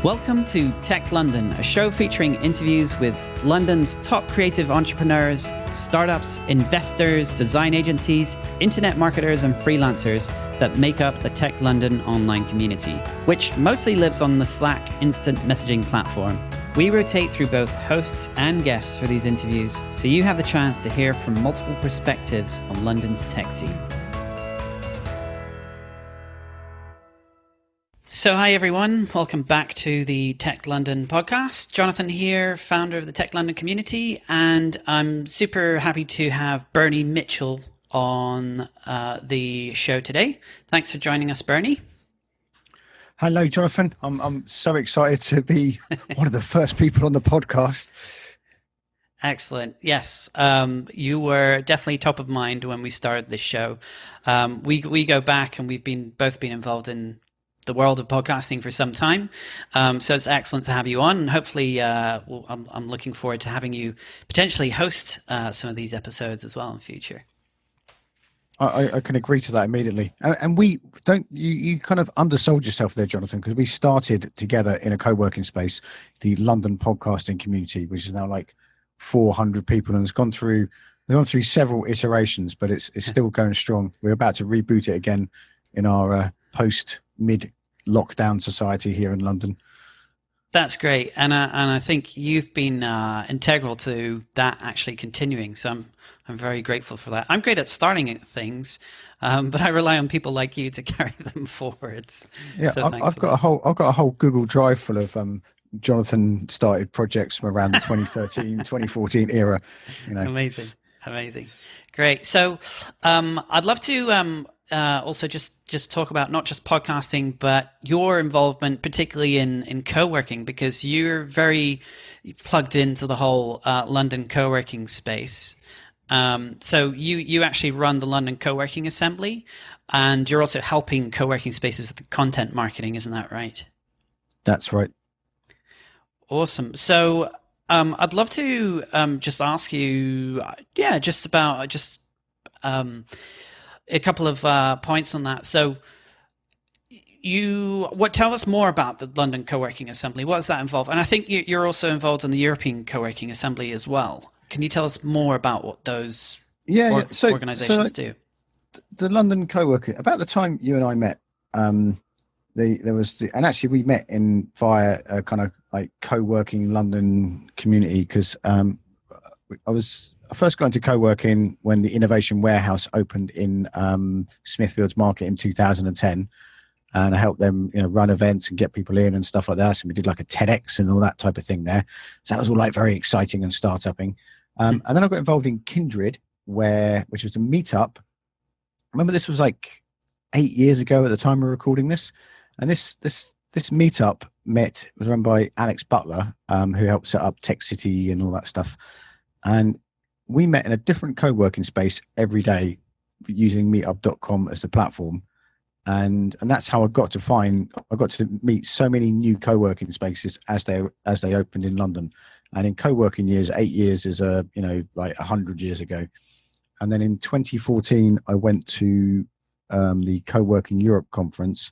Welcome to Tech London, a show featuring interviews with London's top creative entrepreneurs, startups, investors, design agencies, internet marketers, and freelancers that make up the Tech London online community, which mostly lives on the Slack instant messaging platform. We rotate through both hosts and guests for these interviews, so you have the chance to hear from multiple perspectives on London's tech scene. So hi everyone, welcome back to the Tech London podcast. Jonathan here, founder of the Tech London community, and I'm super happy to have Brenie Mitchell on the show today. Thanks for joining us, Brenie. Hello, Jonathan. I'm so excited to be one of the first people on the podcast. Excellent. Yes, you were definitely top of mind when we started this show. We go back and we've both been involved in the world of podcasting for some time. So it's excellent to have you on. And hopefully, I'm looking forward to having you potentially host some of these episodes as well in the future. I can agree to that immediately. And we don't, you kind of undersold yourself there, Jonathan, because we started together in a co-working space, the London podcasting community, which is now like 400 people and has gone through several iterations, but it's still going strong. We're about to reboot it again in our mid-lockdown society here in London. That's great, and I think you've been integral to that actually continuing. So I'm very grateful for that. I'm great at starting things, but I rely on people like you to carry them forwards. Yeah, so I've got a whole Google Drive full of Jonathan started projects from around the 2013, 2014 era. You know, amazing, great. So I'd love to. Also just talk about not just podcasting, but your involvement, particularly in co-working, because you're very plugged into the whole London co-working space. So you actually run the London Co-working Assembly, and you're also helping co-working spaces with the content marketing, isn't that right? That's right. Awesome. So I'd love to just ask you, a couple of points on that. So tell us more about the London Co-working Assembly. What does that involve? And I think you're also involved in the European Co-working Assembly as well. Can you tell us more about what those organizations do? The London Co-working, about the time you and I met, and actually we met via a kind of like co-working London community, because I first got into co-working when the Innovation Warehouse opened in Smithfield's Market in 2010, and I helped them, run events and get people in and stuff like that. So we did like a TEDx and all that type of thing there. So that was all like very exciting and startupping. And then I got involved in Kindred, which was a meetup. Remember, this was like 8 years ago at the time we were recording this, and this meetup was run by Alex Butler, who helped set up Tech City and all that stuff. And we met in a different co-working space every day using meetup.com as the platform. And that's how I got to meet so many new co-working spaces as they opened in London. And in co-working years, 8 years is like 100 years ago. And then in 2014, I went to the Co-working Europe conference.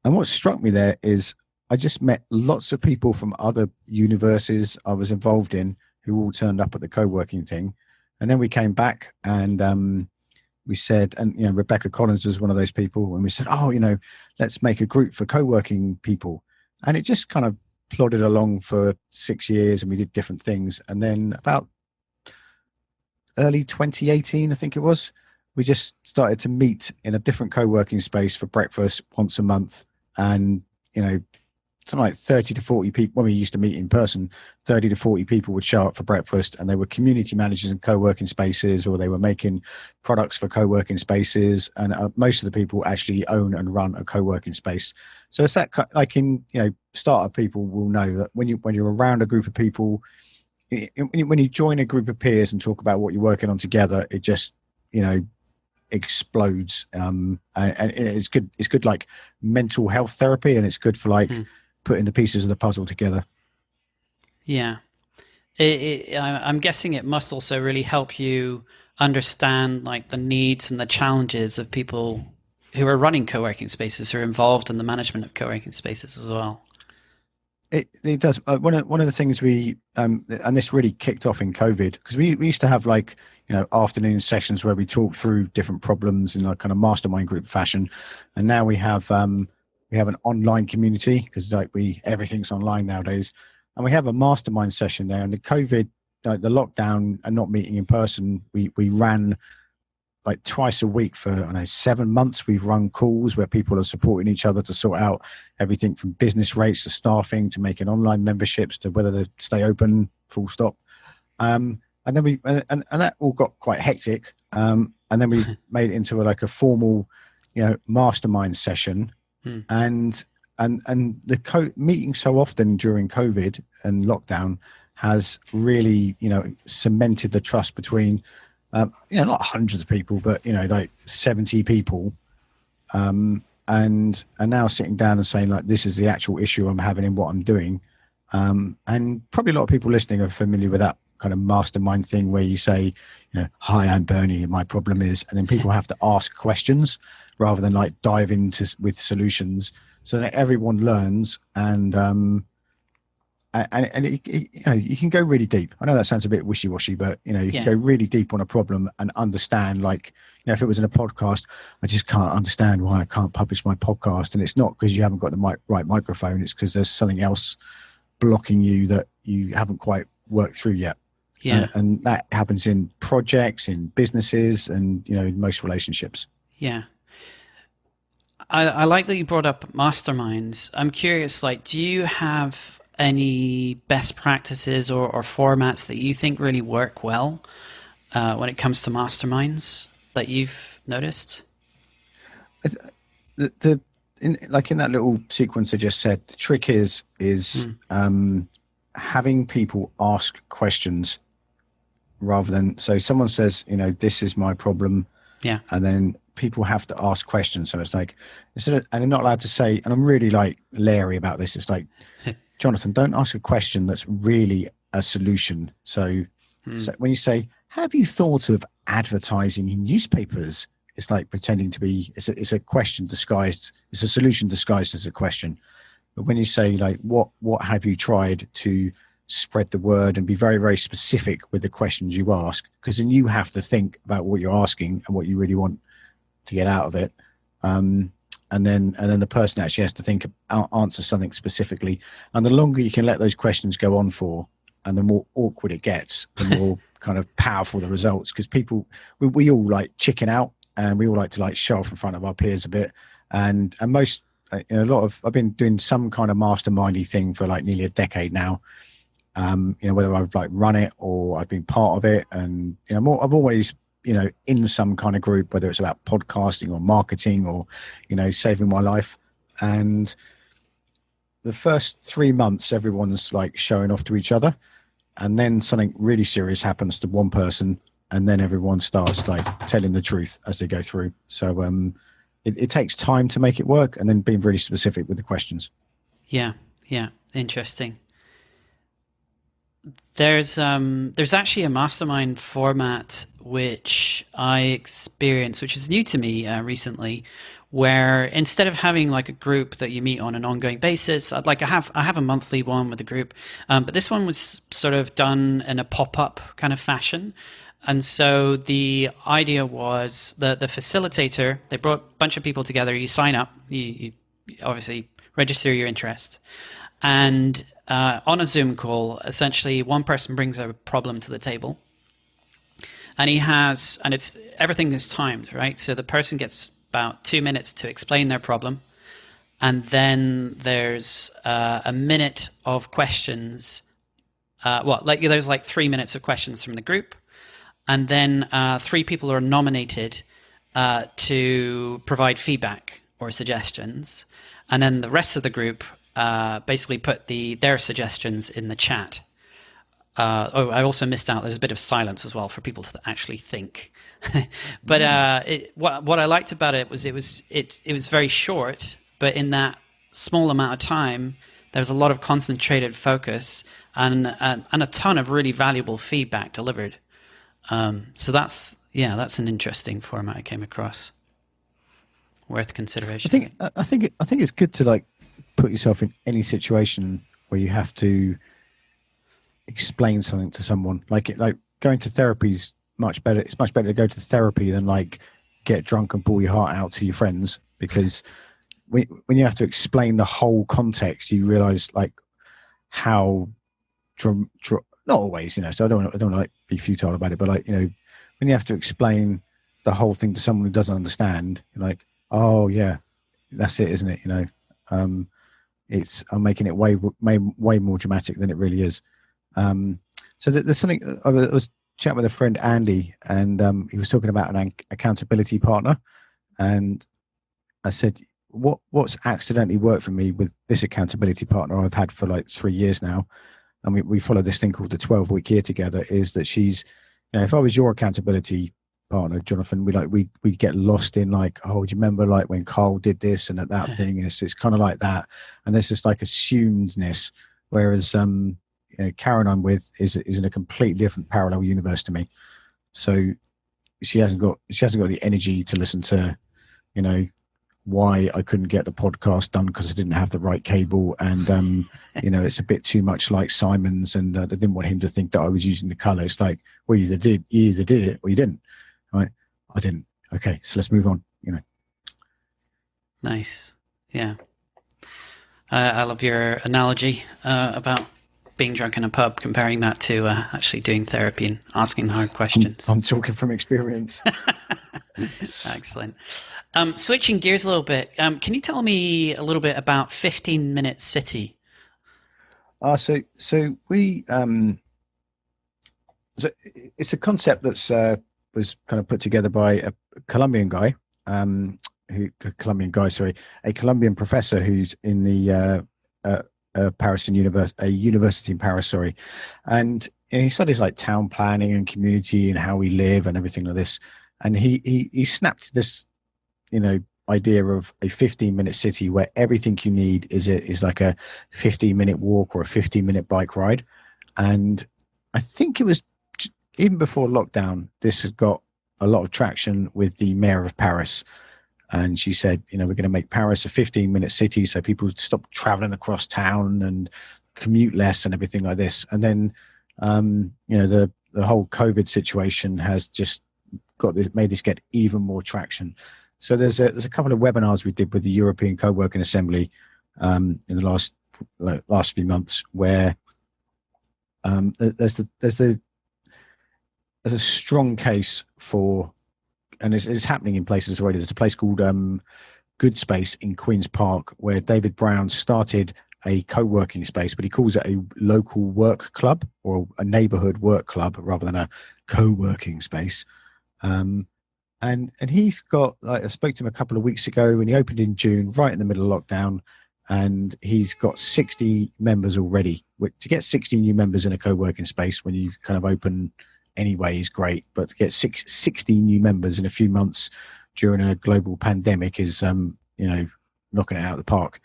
And what struck me there is I just met lots of people from other universities I was involved in who all turned up at the co-working thing. And then we came back and we said, and Rebecca Collins was one of those people, and we said, let's make a group for co-working people. And it just kind of plodded along for 6 years, and we did different things. And then about early 2018, I think it was, we just started to meet in a different co-working space for breakfast once a month. And, something like 30 to 40 people, when we used to meet in person, 30 to 40 people would show up for breakfast, and they were community managers in co-working spaces, or they were making products for co-working spaces. And most of the people actually own and run a co-working space. So it's that, like in, startup people will know that when you're around a group of people, when you join a group of peers and talk about what you're working on together, it just, explodes. And it's good like mental health therapy, and it's good for like putting the pieces of the puzzle together. Yeah. I'm guessing it must also really help you understand like the needs and the challenges of people who are running co-working spaces, who are involved in the management of co-working spaces as well. It does. One of the things and this really kicked off in COVID, because we used to have like, afternoon sessions where we talk through different problems in like kind of mastermind group fashion, and now we have an online community because like everything's online nowadays, and we have a mastermind session there. And the COVID, the lockdown and not meeting in person, we ran like twice a week for, I don't know, 7 months. We've run calls where people are supporting each other to sort out everything from business rates to staffing to making online memberships to whether to stay open, full stop. And then and that all got quite hectic. And then we made it into like a formal, mastermind session. And meeting so often during COVID and lockdown has really, cemented the trust between, not hundreds of people, but, like 70 people, and now sitting down and saying like, this is the actual issue I'm having in what I'm doing. And probably a lot of people listening are familiar with that kind of mastermind thing where you say, hi, I'm Bernie, and my problem is, and then people have to ask questions rather than like dive into with solutions, so that everyone learns. And you can go really deep. I know that sounds a bit wishy-washy, but you can go really deep on a problem and understand, like, if it was in a podcast, I just can't understand why I can't publish my podcast. And it's not because you haven't got the right microphone, it's because there's something else blocking you that you haven't quite worked through yet. And that happens in projects, in businesses, and in most relationships. I like that you brought up masterminds. I'm curious, like, do you have any best practices or formats that you think really work well when it comes to masterminds that you've noticed? In that little sequence I just said, the trick is having people ask questions rather than, so someone says, this is my problem. And then people have to ask questions. So it's like, and they're not allowed to say, and I'm really like leery about this. It's like, Jonathan, don't ask a question that's really a solution. So when you say, have you thought of advertising in newspapers? It's like pretending to be, it's a question disguised, it's a solution disguised as a question. But when you say like, what have you tried to spread the word, and be very, very specific with the questions you ask, because then you have to think about what you're asking and what you really want to get out of it. And then the person actually has to think, answer something specifically. And the longer you can let those questions go on for, and the more awkward it gets, the more kind of powerful the results. Because we all like chicken out, and we all like to like show off in front of our peers a bit. And most, I've been doing some kind of mastermindy thing for like nearly a decade now. Whether I've like run it or I've been part of it, and I've always in some kind of group, whether it's about podcasting or marketing or saving my life. And the first 3 months, everyone's like showing off to each other, and then something really serious happens to one person, and then everyone starts like telling the truth as they go through. So it takes time to make it work, and then being really specific with the questions. Yeah, interesting. There's actually a mastermind format which I experienced, which is new to me recently, where instead of having like a group that you meet on an ongoing basis, I have a monthly one with a group, but this one was sort of done in a pop-up kind of fashion. And so the idea was that the facilitator, they brought a bunch of people together, you sign up, you obviously register your interest, and on a Zoom call, essentially one person brings a problem to the table, and everything is timed, right? So the person gets about 2 minutes to explain their problem, and then there's a minute of questions. There's like 3 minutes of questions from the group, and then 3 people are nominated to provide feedback or suggestions, and then the rest of the group basically put their suggestions in the chat. I also missed out. There's a bit of silence as well for people to actually think. But what I liked about it was it was very short, but in that small amount of time, there was a lot of concentrated focus and a ton of really valuable feedback delivered. So that's an interesting format I came across. Worth consideration. I think it's good to like put yourself in any situation where you have to explain something to someone. Like going to therapy is much better. It's much better to go to therapy than like get drunk and bawl your heart out to your friends, because when you have to explain the whole context, you realize like how not always, so I don't want to like be futile about it, but like, when you have to explain the whole thing to someone who doesn't understand, you're like, oh yeah, that's it, isn't it? I'm making it way more dramatic than it really is. So there's something. I was chatting with a friend, Andy, and he was talking about an accountability partner, and I said, what's accidentally worked for me with this accountability partner I've had for like 3 years now, and we follow this thing called the 12-week year together, is that she's, if I was your accountability partner, Jonathan, we get lost in like, oh, do you remember like when Carl did this and that thing, and it's kind of like that, and there's this like assumedness, whereas Karen I'm with is in a completely different parallel universe to me, so she hasn't got the energy to listen to why I couldn't get the podcast done because I didn't have the right cable, and it's a bit too much like Simon's, and I didn't want him to think that I was using the color. It's like, well, you either did it or you didn't. Right? I didn't. Okay, so let's move on. Nice. Yeah. I love your analogy about being drunk in a pub, comparing that to actually doing therapy and asking hard questions. I'm talking from experience. Excellent. Switching gears a little bit, can you tell me a little bit about 15-Minute City? So we so it's a concept that's was kind of put together by a Colombian guy, a Colombian professor who's in the university in Paris, sorry, and he studies like town planning and community and how we live and everything like this. And he snapped this, idea of a 15-minute city where everything you need is like a 15-minute walk or a 15-minute bike ride. And I think it was even before lockdown, this has got a lot of traction with the mayor of Paris. And she said, we're going to make Paris a 15-minute city so people stop traveling across town and commute less and everything like this. And then, the whole COVID situation has just made this get even more traction. So there's a couple of webinars we did with the European Coworking Assembly in the last few months, where there's a strong case for, and it's happening in places already. There's a place called Good Space in Queen's Park where David Brown started a co-working space, but he calls it a local work club or a neighborhood work club rather than a co-working space. And he's got, like, I spoke to him a couple of weeks ago, and he opened in June, right in the middle of lockdown, and he's got 60 members already. To get 60 new members in a co-working space when you kind of open anyway is great, but to get 60 new members in a few months during a global pandemic is, knocking it out of the park.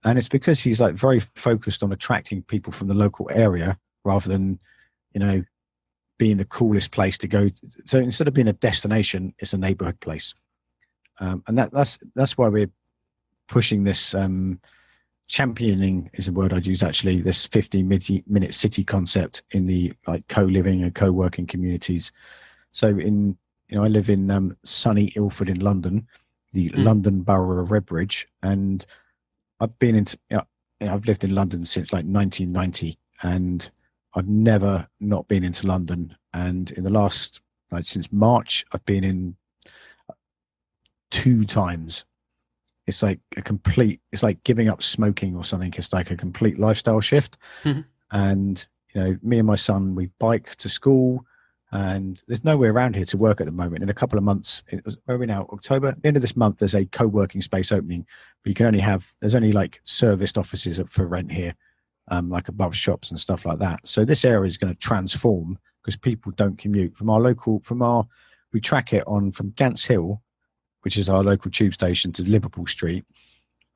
And it's because he's like very focused on attracting people from the local area rather than, being the coolest place to go. So instead of being a destination, it's a neighborhood place. And that's why we're pushing this, championing is a word I'd use actually, this 15-minute city concept in the like co-living and co-working communities. So I live in sunny Ilford in London, the London borough of Redbridge, and I've been I've lived in London since like 1990, and I've never not been into London. And in the last, since March, I've been in 2 times. It's like it's like giving up smoking or something. It's like a complete lifestyle shift. Mm-hmm. And, me and my son, we bike to school, and there's nowhere around here to work at the moment. In a couple of months, where are we now? October? At the end of this month, there's a co-working space opening, but there's only like serviced offices up for rent here. Like above shops and stuff like that. So this area is going to transform because people don't commute we track it from Gants Hill, which is our local tube station, to Liverpool Street.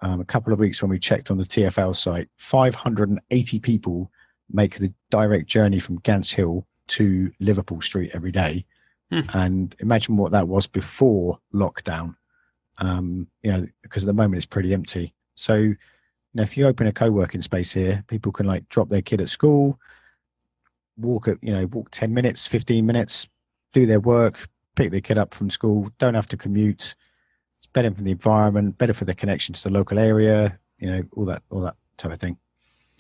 A couple of weeks when we checked on the TfL site, 580 people make the direct journey from Gants Hill to Liverpool Street every day. And imagine what that was before lockdown, because at the moment it's pretty empty. So if you open a co-working space here, people can like drop their kid at school, walk 10 minutes, 15 minutes, do their work, pick their kid up from school, don't have to commute. It's better for the environment, better for the connection to the local area, all that type of thing.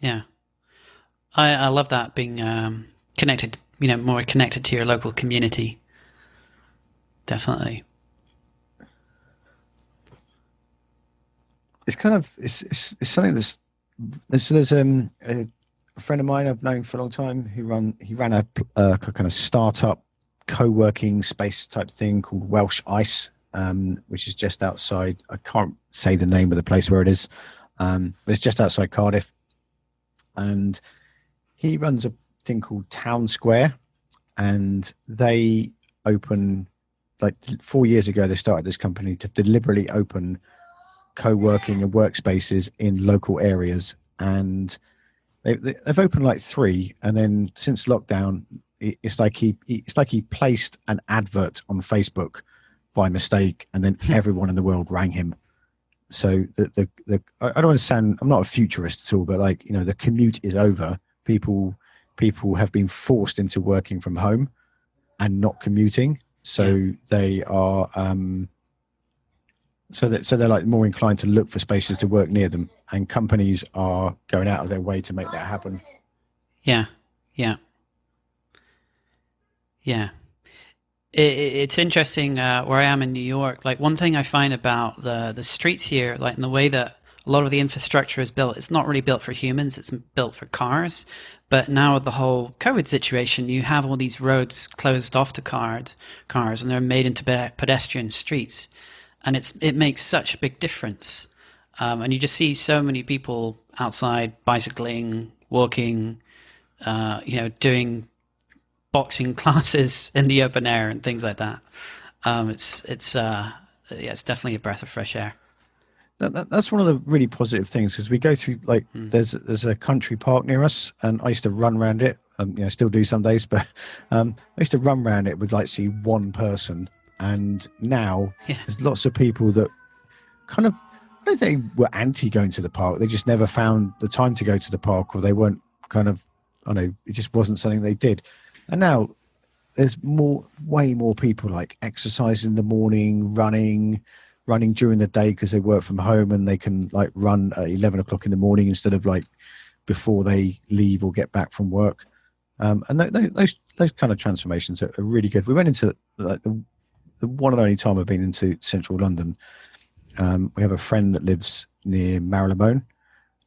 Yeah. I love that, being connected, more connected to your local community. Definitely. It's kind of it's something there's a friend of mine I've known for a long time who ran a kind of startup co-working space type thing called Welsh Ice, which is just outside. I can't say the name of the place where it is, but it's just outside Cardiff, and he runs a thing called Town Square, and they open, like 4 years ago, they started this company to deliberately open co-working and workspaces in local areas, and they've opened like 3, and then since lockdown, it's like he placed an advert on Facebook by mistake, and then everyone in the world rang him. So the I don't want to sound, I'm not a futurist at all, but like, the commute is over. People have been forced into working from home and not commuting, so they are so they're like more inclined to look for spaces to work near them, and companies are going out of their way to make that happen. Yeah. It's interesting where I am in New York. Like, one thing I find about the streets here, like in the way that a lot of the infrastructure is built, it's not really built for humans, it's built for cars. But now with the whole COVID situation, you have all these roads closed off to cars, and they're made into pedestrian streets. And it makes such a big difference. And you just see so many people outside bicycling, walking, doing boxing classes in the open air and things like that. It's definitely a breath of fresh air. That's one of the really positive things, because we go through there's a country park near us, and I used to run around it. Still do some days, but I used to run around it with see one person. And now there's lots of people that kind of, I don't think they were anti going to the park. They just never found the time to go to the park, or they weren't it just wasn't something they did. And now there's way more people like exercising in the morning, running during the day because they work from home, and they can like run at 11 o'clock in the morning instead of like before they leave or get back from work. And those kind of transformations are really good. We went into like the one and only time I've been into central London. We have a friend that lives near Marylebone,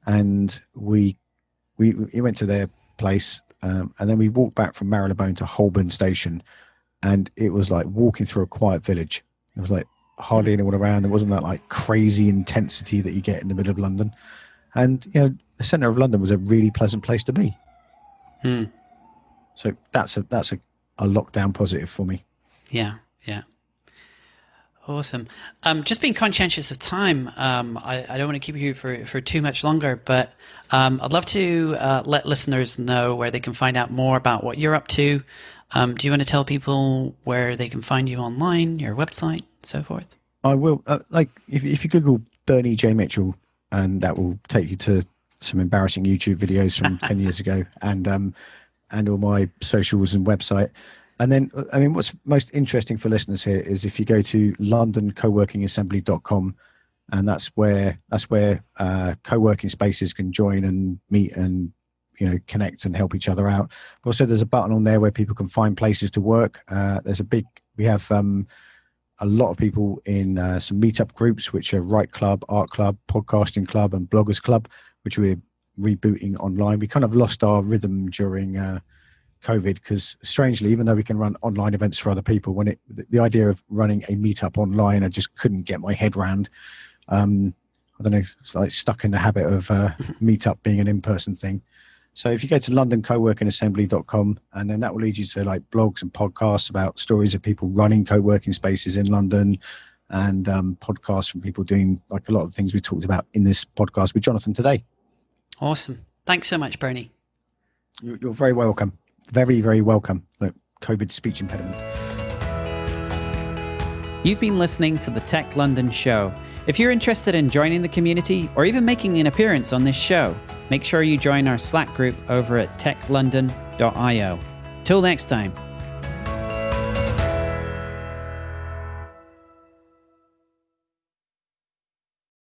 and we went to their place, and then we walked back from Marylebone to Holborn Station, and it was like walking through a quiet village. It was like hardly anyone around. There wasn't that like crazy intensity that you get in the middle of London, and the centre of London was a really pleasant place to be. So that's a lockdown positive for me. Yeah. Awesome. Just being conscientious of time, I don't want to keep you for too much longer, but I'd love to let listeners know where they can find out more about what you're up to. Do you want to tell people where they can find you online, your website, so forth? I will. If you Google Brenie J. Mitchell, and that will take you to some embarrassing YouTube videos from 10 years ago, and all my socials and website. And then, what's most interesting for listeners here is if you go to londoncoworkingassembly.com, and that's where co-working spaces can join and meet and connect and help each other out. But also, there's a button on there where people can find places to work. We have a lot of people in some meetup groups, which are Write Club, Art Club, Podcasting Club, and Bloggers Club, which we're rebooting online. We kind of lost our rhythm during COVID, because strangely, even though we can run online events for other people, when the idea of running a meetup online, I just couldn't get my head around. I don't know, it's like stuck in the habit of meetup being an in-person thing. So if you go to londoncoworkingassembly.com, and then that will lead you to like blogs and podcasts about stories of people running co-working spaces in London, and podcasts from people doing like a lot of the things we talked about in this podcast with Jonathan today. Awesome. Thanks so much, Brenie. You're very welcome. Very, very welcome. Look, COVID speech impediment. You've been listening to the Tech London Show. If you're interested in joining the community or even making an appearance on this show, make sure you join our Slack group over at techlondon.io. Till next time.